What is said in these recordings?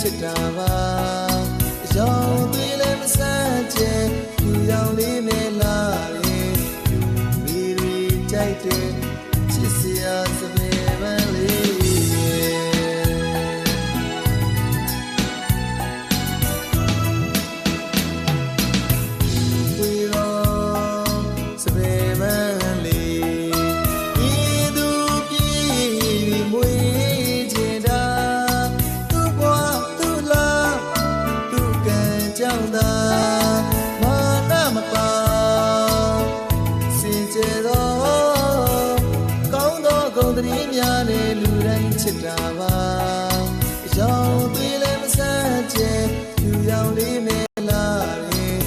ချစ်တာပါရောင်သွေးလည်းမဆန်းကျဲလူရောင်လေးနဲ့လာရင်မိရီကြိုက်တယ်ချစ်စရာစပယ်ပန်းလေးချစ်တာပါရောင်သွေးလည်းမဆန်းကျဲလူရောင်လေးနဲ့လာရင်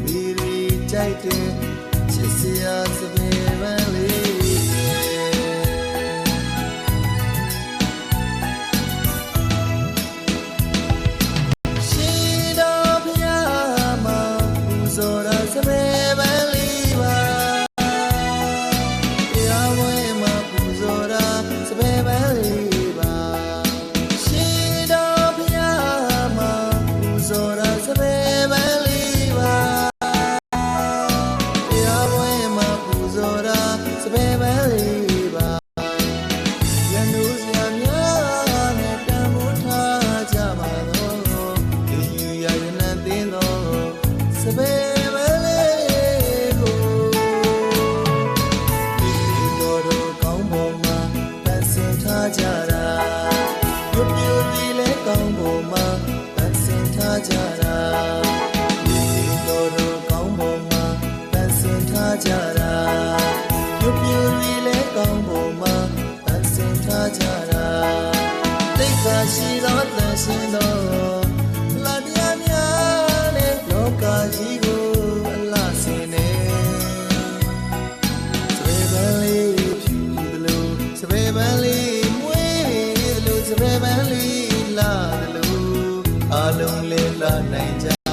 မိရီကြိုက်တယ်ချစ်စရာစပယ်ပန်းလေးရှိတော်ဖျားမှာပူဇော်တာစပယ်ပန်းလေးပါတရားဝဲမှာပူဇော်တာစပယ်ပန်းလေးကြတာရုပ်ပြိုလေးလဲကောင်းပေါ်မှာပန်းစင်ထားကြတာ